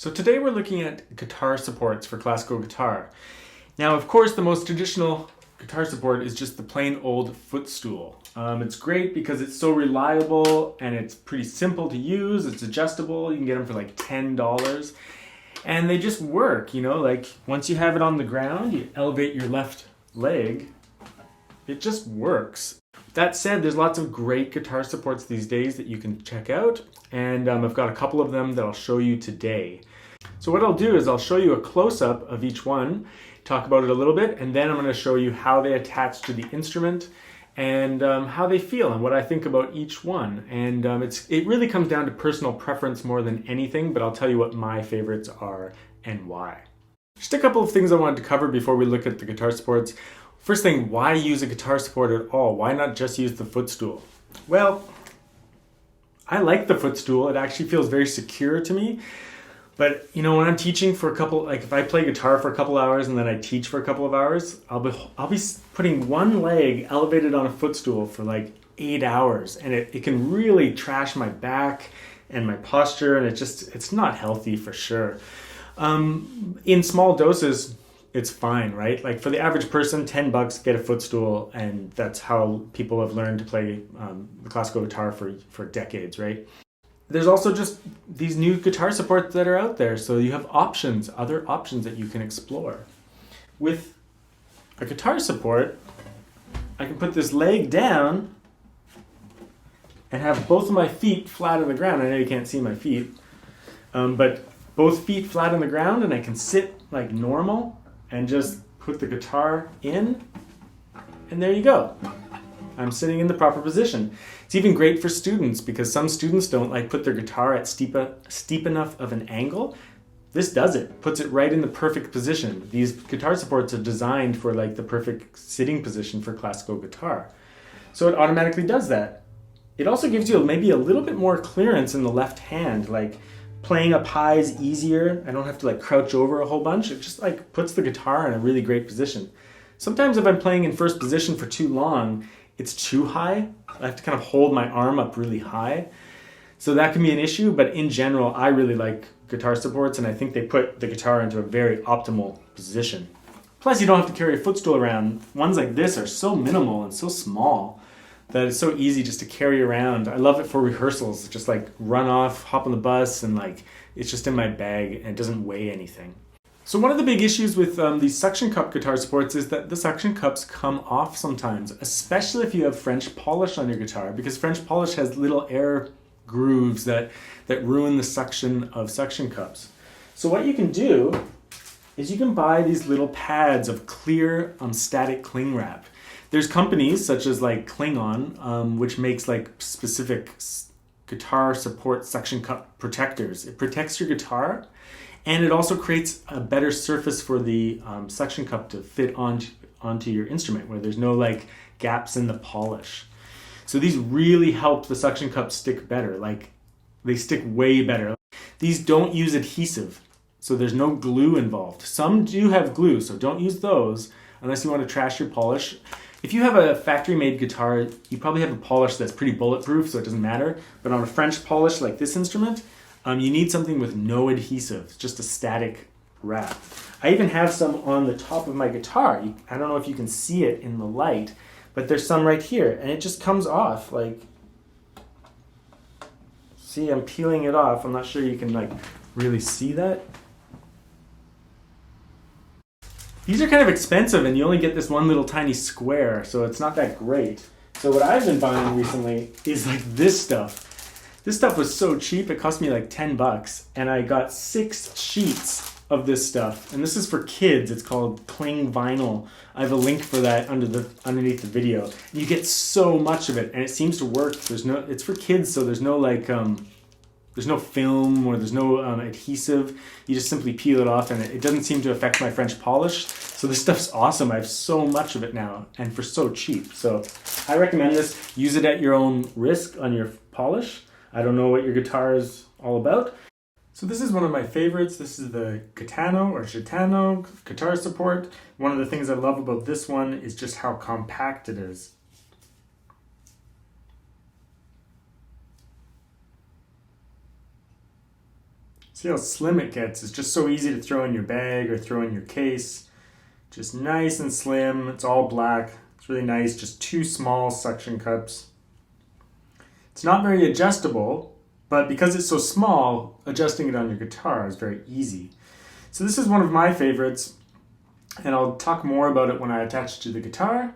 So today we're looking at guitar supports for classical guitar. Now, of course, the most traditional guitar support is just the plain old footstool. It's great because it's so reliable and it's pretty simple to use. It's adjustable. You can get them for like $10. And they just work, you know, like once you have it on the ground, you elevate your left leg, it just works. That said, there's lots of great guitar supports these days that you can check out, and I've got a couple of them that I'll show you today. So what I'll do is I'll show you a close-up of each one, talk about it a little bit, and then I'm going to show you how they attach to the instrument and how they feel and what I think about each one. And it really comes down to personal preference more than anything, but I'll tell you what my favorites are and why. Just a couple of things I wanted to cover before we look at the guitar supports. First thing, why use a guitar support at all? Why not just use the footstool? Well, I like the footstool. It actually feels very secure to me. But you know, when I'm teaching for a couple, like if I play guitar for a couple hours and then I teach for a couple of hours, I'll be putting one leg elevated on a footstool for like 8 hours, and it can really trash my back and my posture, and it's not healthy for sure. In small doses, it's fine, right? Like for the average person, $10, get a footstool, and that's how people have learned to play the classical guitar for decades, right? There's also just these new guitar supports that are out there, so you have options, other options that you can explore. With a guitar support, I can put this leg down and have both of my feet flat on the ground. I know you can't see my feet, but both feet flat on the ground, and I can sit like normal and just put the guitar in, and there you go. I'm sitting in the proper position. It's even great for students because some students don't like put their guitar at steep enough of an angle. This does it, puts it right in the perfect position. These guitar supports are designed for like the perfect sitting position for classical guitar. So it automatically does that. It also gives you maybe a little bit more clearance in the left hand, like playing up high is easier. I don't have to like crouch over a whole bunch. It just like puts the guitar in a really great position. Sometimes if I'm playing in first position for too long, it's too high. I have to kind of hold my arm up really high. So that can be an issue, but in general, I really like guitar supports, and I think they put the guitar into a very optimal position. Plus, you don't have to carry a footstool around. Ones like this are so minimal and so small that it's so easy just to carry around. I love it for rehearsals, just like run off, hop on the bus, and like it's just in my bag and it doesn't weigh anything. So one of the big issues with these suction cup guitar supports is that the suction cups come off sometimes, especially if you have French polish on your guitar, because French polish has little air grooves that ruin the suction of suction cups. So what you can do is you can buy these little pads of clear static cling wrap. There's companies such as like Klingon, which makes like specific guitar support suction cup protectors. It protects your guitar, and it also creates a better surface for the suction cup to fit onto your instrument, where there's no like gaps in the polish. So these really help the suction cups stick better. Like they stick way better. These don't use adhesive, so there's no glue involved. Some do have glue, so don't use those unless you want to trash your polish. If you have a factory-made guitar, you probably have a polish that's pretty bulletproof, so it doesn't matter. But on a French polish like this instrument, you need something with no adhesive, just a static wrap. I even have some on the top of my guitar. I don't know if you can see it in the light, but there's some right here, and it just comes off. Like, see, I'm peeling it off. I'm not sure you can like really see that. These are kind of expensive, and you only get this one little tiny square, so it's not that great. So what I've been buying recently is like this stuff. This stuff was so cheap, it cost me like $10, and I got 6 sheets of this stuff. And this is for kids. It's called Cling Vinyl. I have a link for that underneath the video. And you get so much of it, and it seems to work. It's for kids, so there's no like there's no film or there's no adhesive. You just simply peel it off, and it doesn't seem to affect my French polish. So this stuff's awesome. I have so much of it now, and for so cheap. So I recommend this. Use it at your own risk on your polish. I don't know what your guitar is all about. So this is one of my favorites. This is the Gitano Guitar Support. One of the things I love about this one is just how compact it is. See how slim it gets? It's just so easy to throw in your bag or throw in your case. Just nice and slim. It's all black. It's really nice. Just 2 small suction cups. It's not very adjustable, but because it's so small, adjusting it on your guitar is very easy. So this is one of my favorites, and I'll talk more about it when I attach it to the guitar,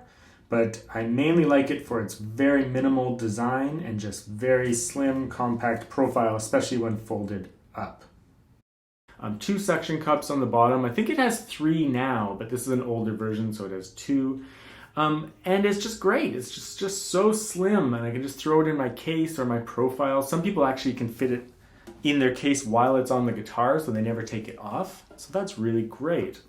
but I mainly like it for its very minimal design and just very slim, compact profile, especially when folded up. 2 suction cups on the bottom. I think it has 3 now, but this is an older version, so it has 2. And it's just great. It's just so slim, and I can just throw it in my case or my profile. Some people actually can fit it in their case while it's on the guitar, so they never take it off. So that's really great.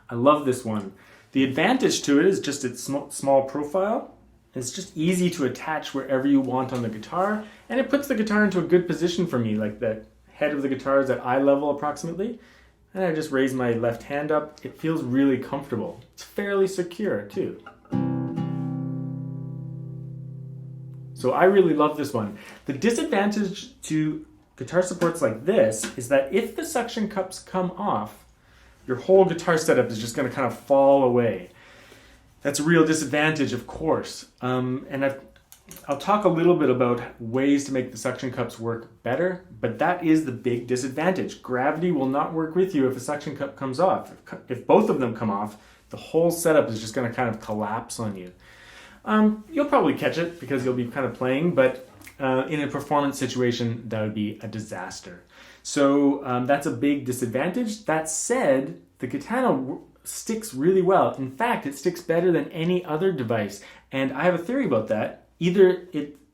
I love this one. The advantage to it is just its small profile. It's just easy to attach wherever you want on the guitar, and it puts the guitar into a good position for me, like that head of the guitar is at eye level approximately, and I just raise my left hand up. It feels really comfortable. It's fairly secure too. So I really love this one. The disadvantage to guitar supports like this is that if the suction cups come off, your whole guitar setup is just going to kind of fall away. That's a real disadvantage, of course. And I'll talk a little bit about ways to make the suction cups work better, but that is the big disadvantage. Gravity will not work with you if a suction cup comes off. If both of them come off, the whole setup is just going to kind of collapse on you. You'll probably catch it because you'll be kind of playing, but in a performance situation, that would be a disaster. So that's a big disadvantage. That said, the Gitano sticks really well. In fact, it sticks better than any other device, and I have a theory about that. Either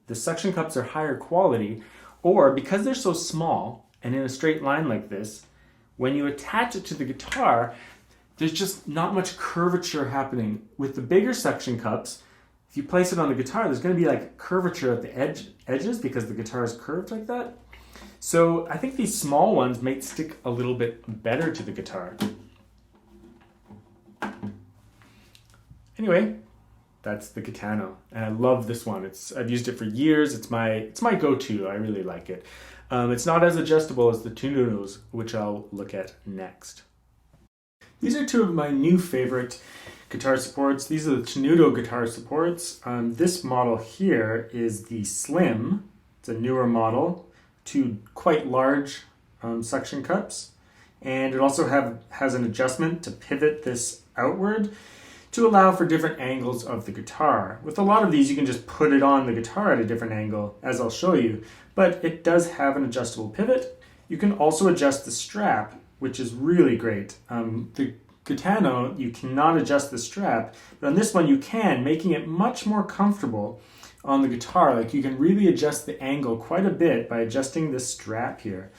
the suction cups are higher quality, or because they're so small and in a straight line like this, when you attach it to the guitar, there's just not much curvature happening. With the bigger suction cups, if you place it on the guitar, there's going to be like curvature at the edges because the guitar is curved like that. So I think these small ones might stick a little bit better to the guitar. Anyway, that's the Gitano, and I love this one. I've used it for years. It's my go-to. I really like it. It's not as adjustable as the Tenutos, which I'll look at next. These are 2 of my new favorite guitar supports. These are the Tenuto Guitar Supports. This model here is the Slim. It's a newer model. 2 quite large suction cups, and it also has an adjustment to pivot this outward to allow for different angles of the guitar. With a lot of these, you can just put it on the guitar at a different angle, as I'll show you, but it does have an adjustable pivot. You can also adjust the strap, which is really great. The Gitano, you cannot adjust the strap, but on this one you can, making it much more comfortable on the guitar. Like, you can really adjust the angle quite a bit by adjusting this strap here.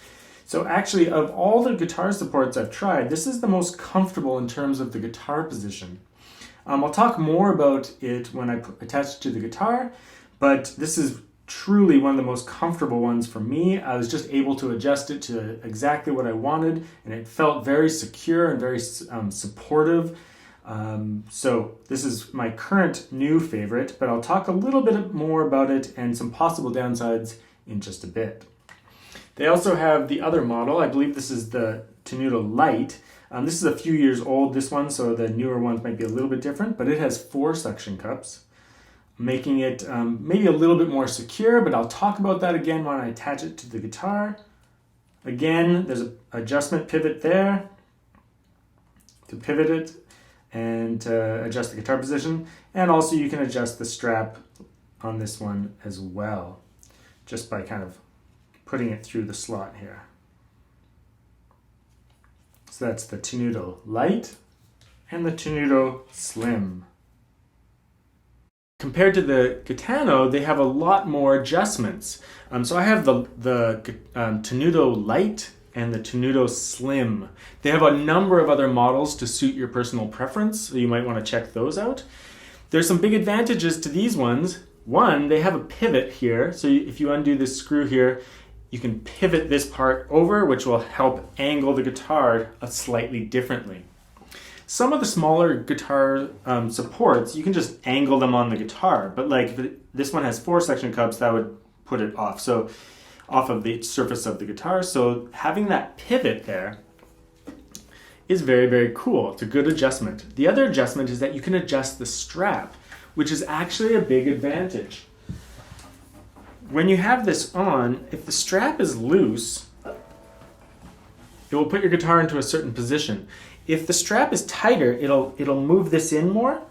So actually, of all the guitar supports I've tried, this is the most comfortable in terms of the guitar position. I'll talk more about it when I attach it to the guitar, but this is truly one of the most comfortable ones for me. I was just able to adjust it to exactly what I wanted, and it felt very secure and very supportive. So this is my current new favorite, but I'll talk a little bit more about it and some possible downsides in just a bit. They also have the other model. I believe this is the Tenuto Lite. This is a few years old, this one, so the newer ones might be a little bit different, but it has 4 suction cups, making it maybe a little bit more secure, but I'll talk about that again when I attach it to the guitar. Again, there's an adjustment pivot there to pivot it and adjust the guitar position, and also you can adjust the strap on this one as well, just by kind of putting it through the slot here. So that's the Tenuto Lite and the Tenuto Slim. Compared to the Gitano, they have a lot more adjustments. So I have the Tenuto Lite and the Tenuto Slim. They have a number of other models to suit your personal preference, so you might want to check those out. There's some big advantages to these ones. One, they have a pivot here, so if you undo this screw here, you can pivot this part over, which will help angle the guitar slightly differently. Some of the smaller guitar supports, you can just angle them on the guitar, but like this one has 4 suction cups, that would put it off. So off of the surface of the guitar. So having that pivot there is very, very cool. It's a good adjustment. The other adjustment is that you can adjust the strap, which is actually a big advantage. When you have this on, if the strap is loose, it will put your guitar into a certain position. If the strap is tighter, it'll move this in more,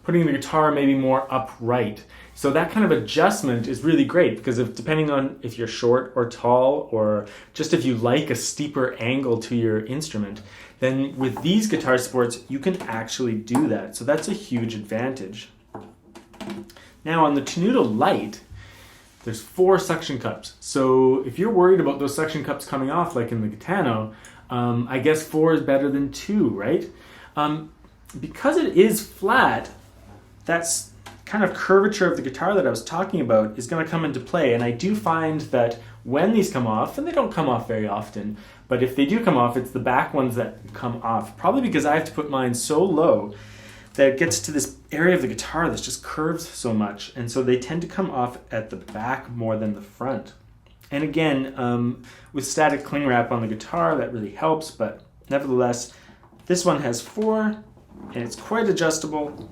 putting the guitar maybe more upright. So that kind of adjustment is really great because depending on if you're short or tall, or just if you like a steeper angle to your instrument, then with these guitar supports, you can actually do that. So that's a huge advantage. Now on the Tenuto Lite, there's 4 suction cups. So if you're worried about those suction cups coming off like in the Gitano, I guess 4 is better than 2, right? Because it is flat, that's kind of curvature of the guitar that I was talking about is going to come into play. And I do find that when these come off, and they don't come off very often, but if they do come off, it's the back ones that come off. Probably because I have to put mine so low that it gets to this area of the guitar that just curves so much. And so they tend to come off at the back more than the front. And again, with static cling wrap on the guitar, that really helps. But nevertheless, this one has 4, and it's quite adjustable.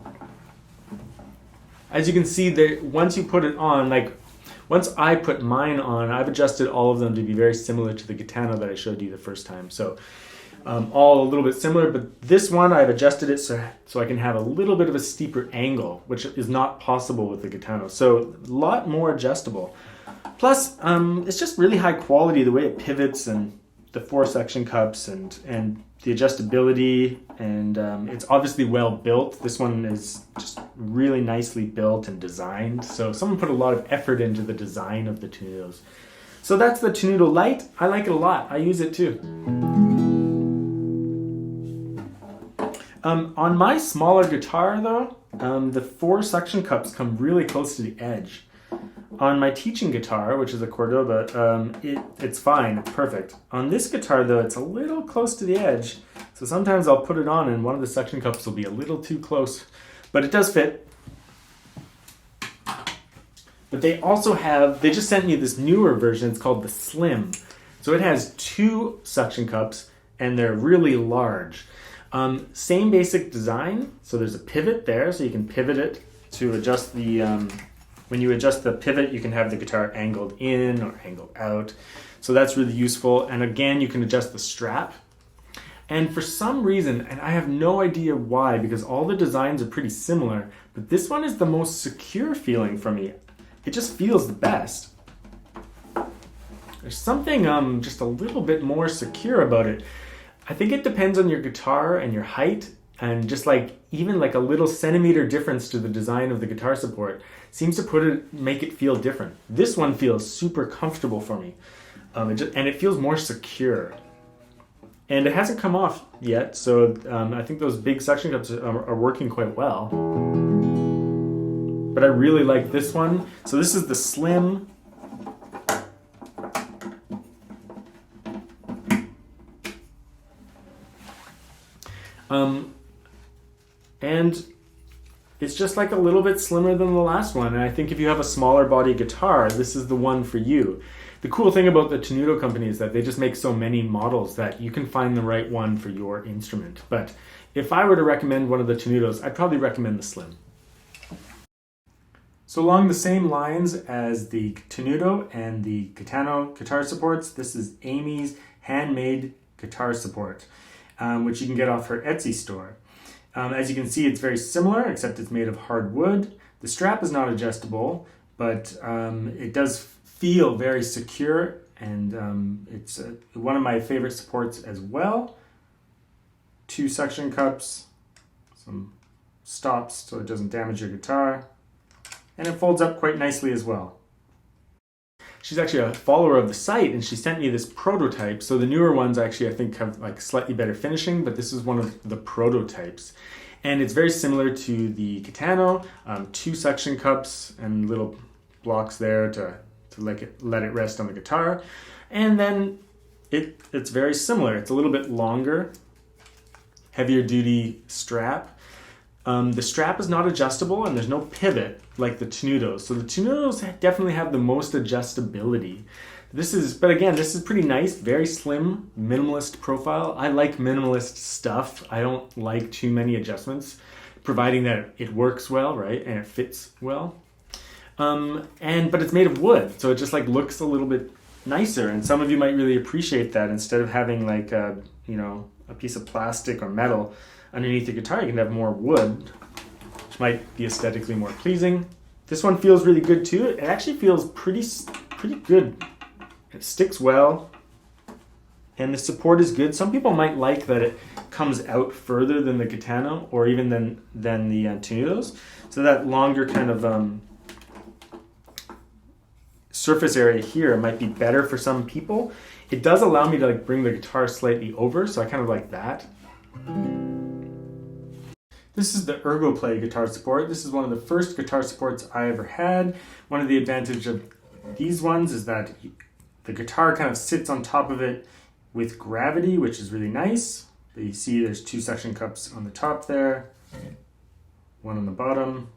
As you can see, once you put it on, once I put mine on, I've adjusted all of them to be very similar to the Gitano that I showed you the first time. So all a little bit similar, but this one I've adjusted it so I can have a little bit of a steeper angle, which is not possible with the Gitano. So a lot more adjustable. Plus, it's just really high quality, the way it pivots and the 4 suction cups and the adjustability, and it's obviously well built. This one is just really nicely built and designed. So someone put a lot of effort into the design of the Tenutos. So that's the Tenuto Lite. I like it a lot. I use it too. On my smaller guitar though, the 4 suction cups come really close to the edge. On my teaching guitar, which is a Cordoba, it's fine, it's perfect. On this guitar though, it's a little close to the edge, so sometimes I'll put it on and one of the suction cups will be a little too close, but it does fit. But they just sent me this newer version, it's called the Slim. So it has 2 suction cups and they're really large. Same basic design, so there's a pivot there, so you can pivot it to adjust the... When you adjust the pivot, you can have the guitar angled in or angled out. So that's really useful. And again, you can adjust the strap. And for some reason, and I have no idea why, because all the designs are pretty similar, but this one is the most secure feeling for me. It just feels the best. There's something just a little bit more secure about it. I think it depends on your guitar and your height, and just even a little centimeter difference to the design of the guitar support seems to make it feel different. This one feels super comfortable for me, and it feels more secure. And it hasn't come off yet, so I think those big suction cups are working quite well. But I really like this one. So this is the Slim. And it's just a little bit slimmer than the last one. And I think if you have a smaller body guitar, this is the one for you. The cool thing about the Tenuto company is that they just make so many models that you can find the right one for your instrument. But if I were to recommend one of the Tenutos, I'd probably recommend the Slim. So along the same lines as the Tenuto and the Gitano Guitar Supports, this is Amy's Handmade Guitar Support, which you can get off her Etsy store. As you can see, it's very similar, except it's made of hard wood. The strap is not adjustable, but it does feel very secure, and it's one of my favorite supports as well. 2 suction cups, some stops so it doesn't damage your guitar, and it folds up quite nicely as well. She's actually a follower of the site, and she sent me this prototype. So the newer ones actually I think have slightly better finishing, but this is one of the prototypes. And it's very similar to the Gitano, 2 suction cups and little blocks there to let it rest on the guitar. And then it's very similar. It's a little bit longer, heavier duty strap. The strap is not adjustable and there's no pivot like the Tenutos. So the Tenutos definitely have the most adjustability. But again, this is pretty nice, very slim, minimalist profile. I like minimalist stuff. I don't like too many adjustments, providing that it works well, right, and it fits well. But it's made of wood, so it just like looks a little bit nicer, and some of you might really appreciate that. Instead of having like a piece of plastic or metal underneath the guitar, you can have more wood, which might be aesthetically more pleasing. This one feels really good too. It actually feels pretty good. It sticks well, and the support is good. Some people might like that it comes out further than the Gitano, or even than the Tenutos, so that longer kind of surface area here might be better for some people. It does allow me to like bring the guitar slightly over, so I kind of like that. This is the ErgoPlay Guitar Support. This is one of the first guitar supports I ever had. One of the advantages of these ones is that the guitar kind of sits on top of it with gravity, which is really nice. But you see there's 2 suction cups on the top there, one on the bottom.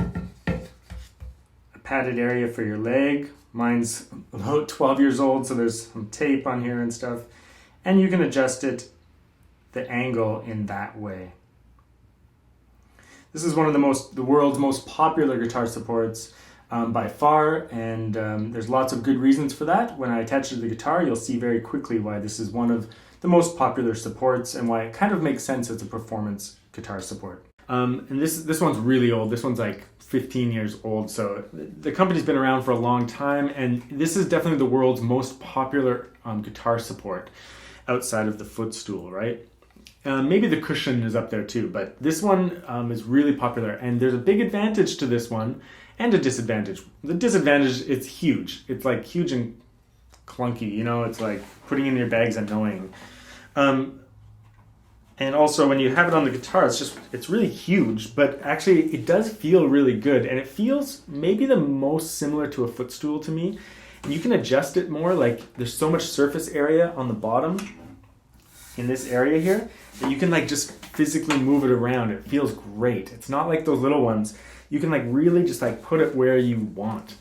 A padded area for your leg. Mine's about 12 years old, so there's some tape on here and stuff. And you can adjust it, the angle, in that way. This is one of the world's most popular guitar supports by far, and there's lots of good reasons for that. When I attach it to the guitar, you'll see very quickly why this is one of the most popular supports and why it kind of makes sense as a performance guitar support. And this one's really old. This one's like 15 years old, so the company's been around for a long time, and this is definitely the world's most popular guitar support outside of the footstool, right? Maybe the cushion is up there too, but this one is really popular, and there's a big advantage to this one and a disadvantage. The disadvantage, it's huge. It's like huge and clunky, you know, it's like putting it in your bag's annoying. And also when you have it on the guitar, it's really huge, but actually it does feel really good, and it feels maybe the most similar to a footstool to me. And you can adjust it more, like there's so much surface area on the bottom in this area here that you can like just physically move it around. It feels great. It's not like those little ones. You can like really just like put it where you want,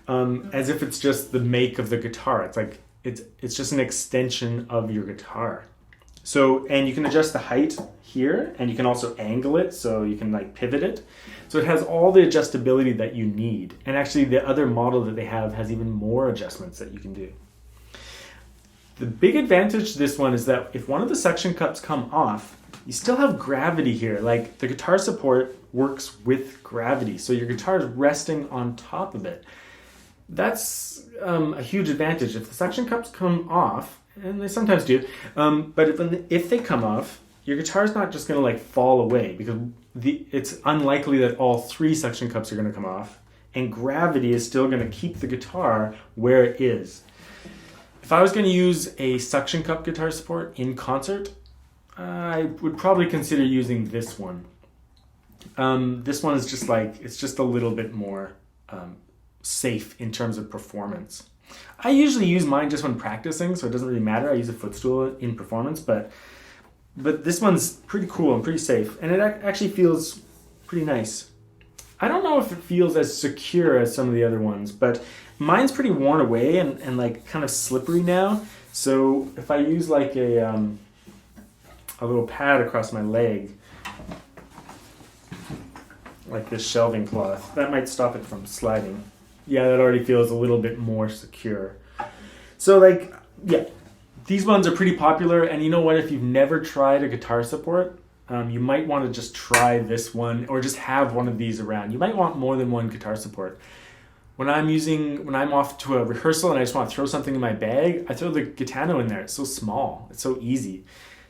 as if it's just the make of the guitar. It's like it's just an extension of your guitar. So, and you can adjust the height here, and you can also angle it, so you can like pivot it. So it has all the adjustability that you need. And actually the other model that they have has even more adjustments that you can do. The big advantage to this one is that if one of the suction cups come off, you still have gravity here. Like the guitar support works with gravity, so your guitar is resting on top of it. That's a huge advantage. If the suction cups come off, and they sometimes do, but if they come off, your guitar is not just going to like fall away, because it's unlikely that all 3 suction cups are going to come off, and gravity is still going to keep the guitar where it is. If I was going to use a suction cup guitar support in concert, I would probably consider using this one. This one is just like, it's just a little bit more safe in terms of performance. I usually use mine just when practicing, so it doesn't really matter. I use a footstool in performance, but this one's pretty cool and pretty safe, and it actually feels pretty nice. I don't know if it feels as secure as some of the other ones, but mine's pretty worn away and like kind of slippery now. So if I use like a little pad across my leg, like this shelving cloth, that might stop it from sliding. Yeah, that already feels a little bit more secure. So like, yeah, these ones are pretty popular. And you know what? If you've never tried a guitar support, you might want to just try this one, or just have one of these around. You might want more than one guitar support. When I'm off to a rehearsal and I just want to throw something in my bag, I throw the Gitano in there. It's so small. It's so easy.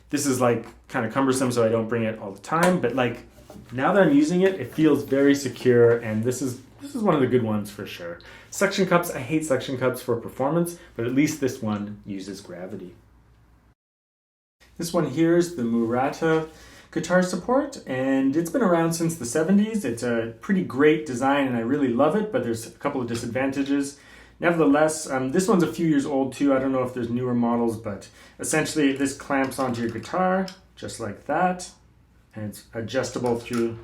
This is like kind of cumbersome, so I don't bring it all the time. But like now that I'm using it, it feels very secure, and this is one of the good ones for sure. Suction cups, I hate suction cups for performance, but at least this one uses gravity. This one here is the Murata Guitar Support, and it's been around since the 70s. It's a pretty great design, and I really love it, but there's a couple of disadvantages. Nevertheless, this one's a few years old too. I don't know if there's newer models, but essentially this clamps onto your guitar, just like that, and it's adjustable through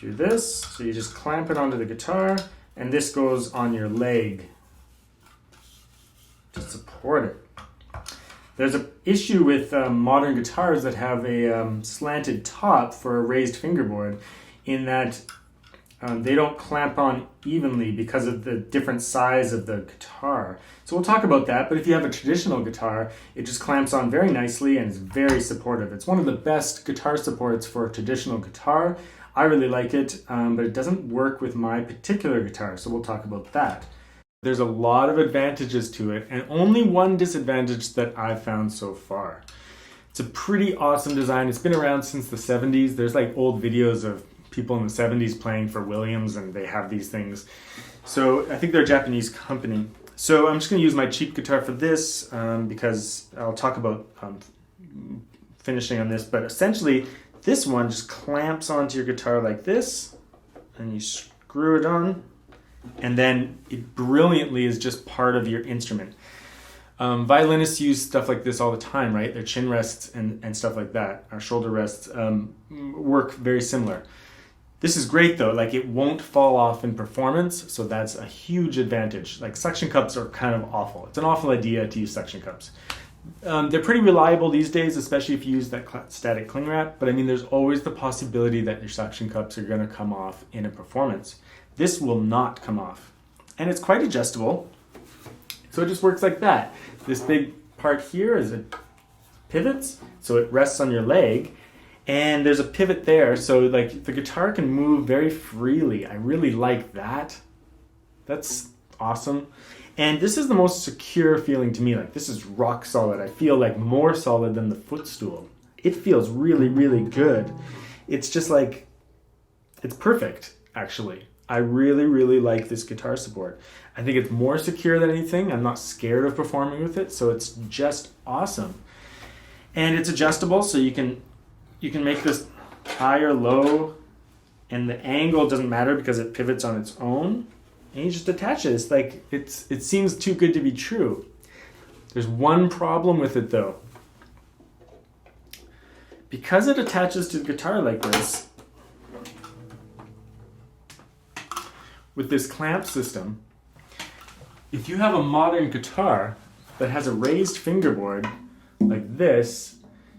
this. So you just clamp it onto the guitar, and this goes on your leg. support it. There's an issue with modern guitars that have a slanted top for a raised fingerboard in that they don't clamp on evenly because of the different size of the guitar. So we'll talk about that, but if you have a traditional guitar, it just clamps on very nicely and is very supportive. It's one of the best guitar supports for a traditional guitar. I really like it, but it doesn't work with my particular guitar, so we'll talk about that. There's a lot of advantages to it, and only one disadvantage that I've found so far. It's a pretty awesome design. It's been around since the 70s. There's like old videos of people in the 70s playing for Williams, and they have these things. So I think they're a Japanese company. So I'm just going to use my cheap guitar for this because I'll talk about finishing on this. But essentially, this one just clamps onto your guitar like this, and you screw it on, and then it brilliantly is just part of your instrument. Violinists use stuff like this all the time, right? Their chin rests and stuff like that, our shoulder rests work very similar. This is great though, like it won't fall off in performance, so that's a huge advantage. Like suction cups are kind of awful. It's an awful idea to use suction cups. They're pretty reliable these days, especially if you use that static cling wrap, but I mean there's always the possibility that your suction cups are going to come off in a performance. This will not come off, and it's quite adjustable, so it just works like that. This big part here is it pivots, so it rests on your leg, and there's a pivot there, so like the guitar can move very freely. I really like that. That's awesome. And this is the most secure feeling to me. Like this is rock solid. I feel like more solid than the footstool. It feels really, really good. It's just like, it's perfect, actually. I really, really like this guitar support. I think it's more secure than anything. I'm not scared of performing with it, so it's just awesome. And it's adjustable, so you can make this high or low, and the angle doesn't matter because it pivots on its own. And you just attach it. It's like, it seems too good to be true. There's one problem with it though. Because it attaches to the guitar like this, with this clamp system, if you have a modern guitar that has a raised fingerboard like this,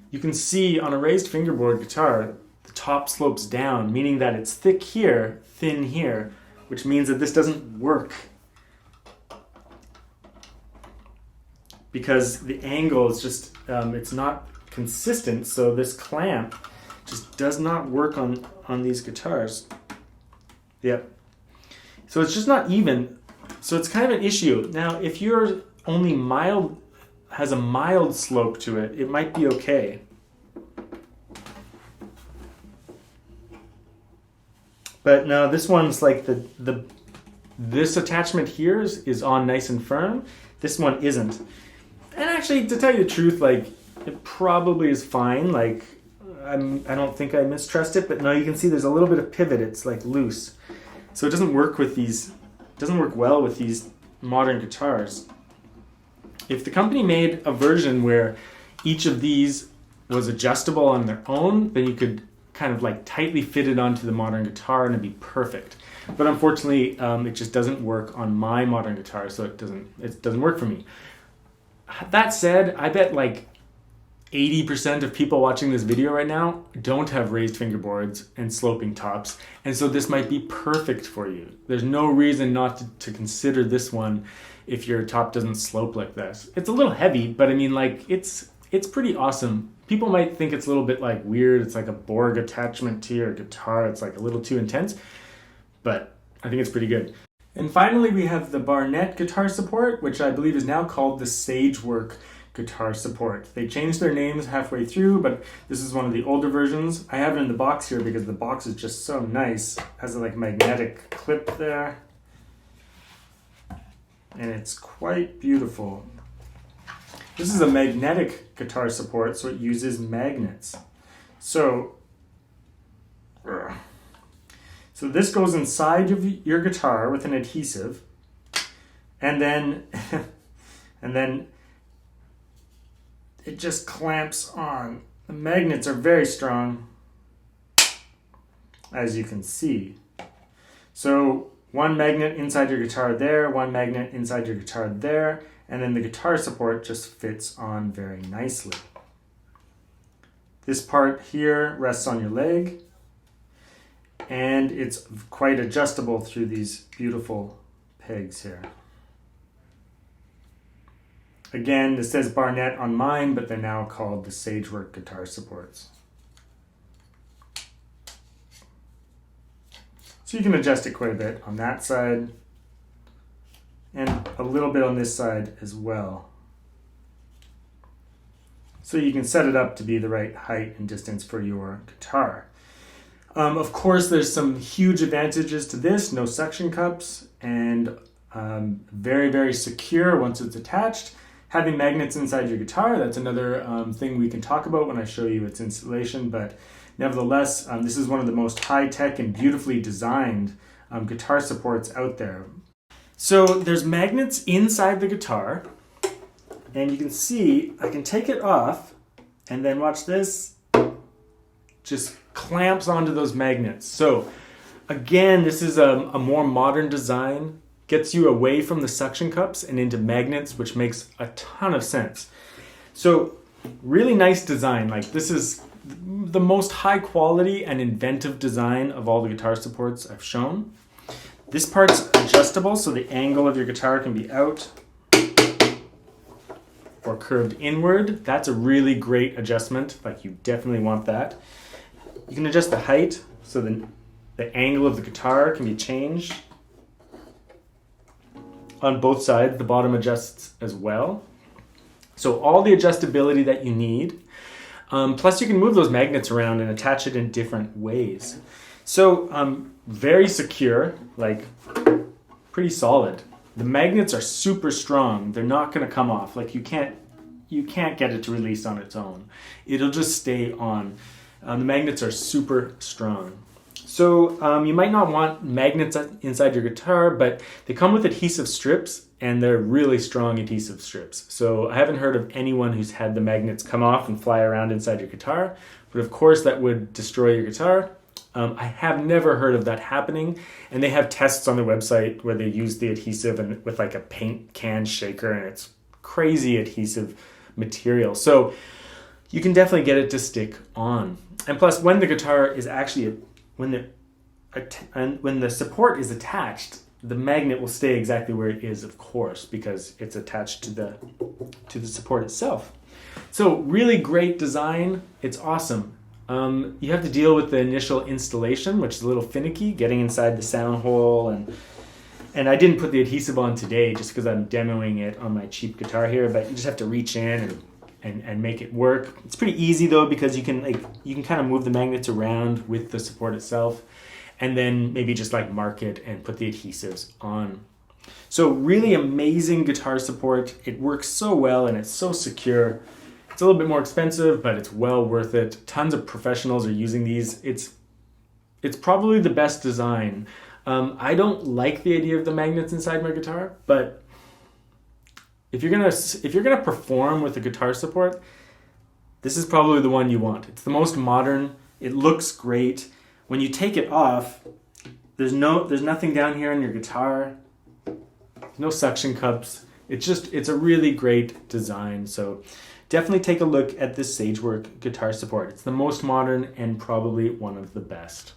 you can see on a raised fingerboard guitar, the top slopes down, meaning that it's thick here, thin here, which means that this doesn't work because the angle is just, it's not consistent, so this clamp just does not work on these guitars. Yep. So it's just not even, so it's kind of an issue. Now, if you're only has a mild slope to it, it might be okay. But no, this one's like this attachment here is on nice and firm. This one isn't. And actually, to tell you the truth, like it probably is fine. Like I don't think I mistrust it, but no, you can see there's a little bit of pivot. It's like loose, so it doesn't work with these. Doesn't work well with these modern guitars. If the company made a version where each of these was adjustable on their own, then you could kind of like tightly fit it onto the modern guitar and it'd be perfect. But unfortunately, it just doesn't work on my modern guitar, so it doesn't work for me. That said, I bet like 80% of people watching this video right now don't have raised fingerboards and sloping tops, and so this might be perfect for you. There's no reason not to consider this one if your top doesn't slope like this. It's a little heavy, but I mean like it's pretty awesome. People might think it's a little bit like weird. It's like a Borg attachment to your guitar. It's like a little too intense, but I think it's pretty good. And finally, we have the Barnett Guitar Support, which I believe is now called the Sagework Guitar Support. They changed their names halfway through, but this is one of the older versions. I have it in the box here because the box is just so nice. It has a like magnetic clip there, and it's quite beautiful. This is a magnetic guitar support, so it uses magnets. So this goes inside of your guitar with an adhesive, and then it just clamps on. The magnets are very strong, as you can see. So one magnet inside your guitar there, one magnet inside your guitar there, and then the guitar support just fits on very nicely. This part here rests on your leg, and it's quite adjustable through these beautiful pegs here. Again, this says Barnett on mine, but they're now called the Sagework Guitar Supports. So you can adjust it quite a bit on that side, and a little bit on this side as well. So you can set it up to be the right height and distance for your guitar. Of course, there's some huge advantages to this. No suction cups, and very, very secure once it's attached. Having magnets inside your guitar, that's another thing we can talk about when I show you its installation, but nevertheless, this is one of the most high-tech and beautifully designed guitar supports out there. So there's magnets inside the guitar, and you can see I can take it off, and then watch this, just clamps onto those magnets. So again, this is a more modern design, gets you away from the suction cups and into magnets, which makes a ton of sense. So really nice design. Like, this is the most high quality and inventive design of all the guitar supports I've shown. This part's adjustable, so the angle of your guitar can be out or curved inward. That's a really great adjustment. Like, you definitely want that. You can adjust the height, so the angle of the guitar can be changed. On both sides, the bottom adjusts as well. So all the adjustability that you need. Plus you can move those magnets around and attach it in different ways. So very secure, like pretty solid. The magnets are super strong. They're not gonna come off. Like, you can't get it to release on its own. It'll just stay on. The magnets are super strong. So you might not want magnets inside your guitar, but they come with adhesive strips, and they're really strong adhesive strips. So I haven't heard of anyone who's had the magnets come off and fly around inside your guitar, but of course that would destroy your guitar. I have never heard of that happening, and they have tests on their website where they use the adhesive and with like a paint can shaker, and it's crazy adhesive material. So you can definitely get it to stick on. And plus, when the guitar is actually when the support is attached, the magnet will stay exactly where it is, of course, because it's attached to the support itself. So really great design. It's awesome. You have to deal with the initial installation, which is a little finicky, getting inside the sound hole, and I didn't put the adhesive on today just because I'm demoing it on my cheap guitar here, but you just have to reach in and make it work. It's pretty easy though, because you can kind of move the magnets around with the support itself, and then maybe just like mark it and put the adhesives on. So really amazing guitar support. It works so well and it's so secure. It's a little bit more expensive, but it's well worth it. Tons of professionals are using these. It's probably the best design. I don't like the idea of the magnets inside my guitar, but if you're gonna perform with a guitar support, this is probably the one you want. It's the most modern. It looks great. When you take it off, there's nothing down here on your guitar. No suction cups. It's a really great design. So definitely take a look at this Sagework Guitar Support. It's the most modern and probably one of the best.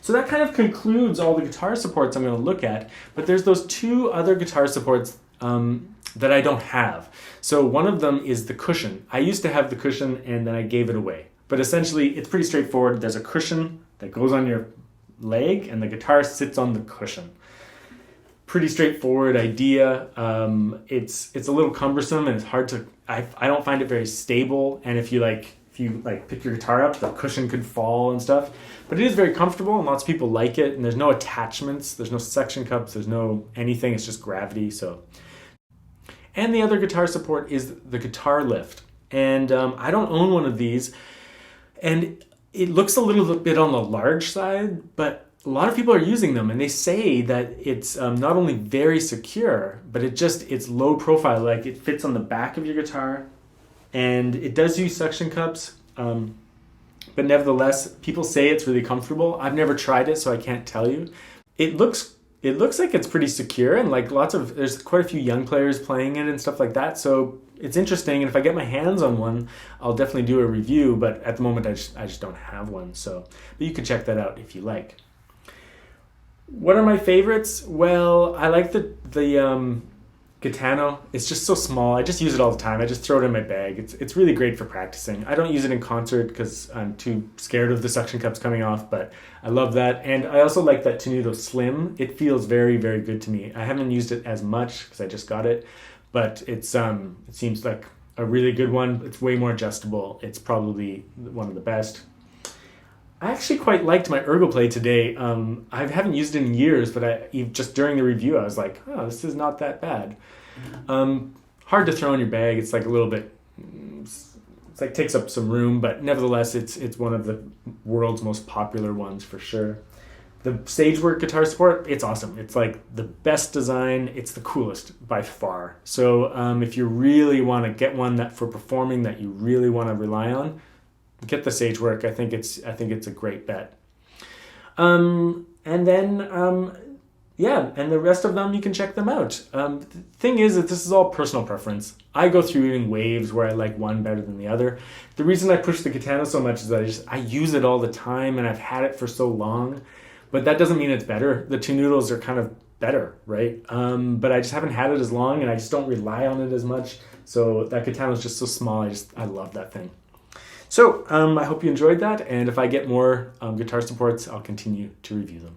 So that kind of concludes all the guitar supports I'm going to look at, but there's those two other guitar supports that I don't have. So one of them is the cushion. I used to have the cushion and then I gave it away. But essentially it's pretty straightforward. There's a cushion that goes on your leg and the guitar sits on the cushion. Pretty straightforward idea. It's a little cumbersome and it's hard to, I don't find it very stable. And if you pick your guitar up, the cushion could fall and stuff. But it is very comfortable and lots of people like it. And there's no attachments, there's no suction cups, there's no anything. It's just gravity. So, and the other guitar support is the GuitarLift. And I don't own one of these. And it looks a little bit on the large side, but a lot of people are using them, and they say that it's not only very secure, but it's low profile. Like, it fits on the back of your guitar, and it does use suction cups, but nevertheless, people say it's really comfortable. I've never tried it, so I can't tell you. It looks it looks like it's pretty secure, and like there's quite a few young players playing it and stuff like that. So it's interesting, and if I get my hands on one, I'll definitely do a review. But at the moment, I just don't have one. So, but you can check that out if you like. What are my favorites? Well, I like the Gitano. It's just so small. I just use it all the time. I just throw it in my bag. It's really great for practicing. I don't use it in concert because I'm too scared of the suction cups coming off, but I love that. And I also like that Tenuto Slim. It feels very, very good to me. I haven't used it as much because I just got it, but it seems like a really good one. It's way more adjustable. It's probably one of the best. I actually quite liked my ErgoPlay today. I haven't used it in years, but just during the review, I was like, oh, this is not that bad. Hard to throw in your bag. It's like a little bit, it's like takes up some room, but nevertheless, it's one of the world's most popular ones for sure. The Sagework Guitar Support, it's awesome. It's like the best design. It's the coolest by far. So if you really want to get one that for performing that you really want to rely on, get the Sagework. I think it's a great bet. And then and the rest of them you can check them out. The thing is that this is all personal preference. I go through in waves where I like one better than the other. The reason I push the Gitano so much is that I use it all the time and I've had it for so long. But that doesn't mean it's better. The Tenutos are kind of better, right? But I just haven't had it as long and I just don't rely on it as much. So that Gitano is just so small. I love that thing. So I hope you enjoyed that, and if I get more guitar supports, I'll continue to review them.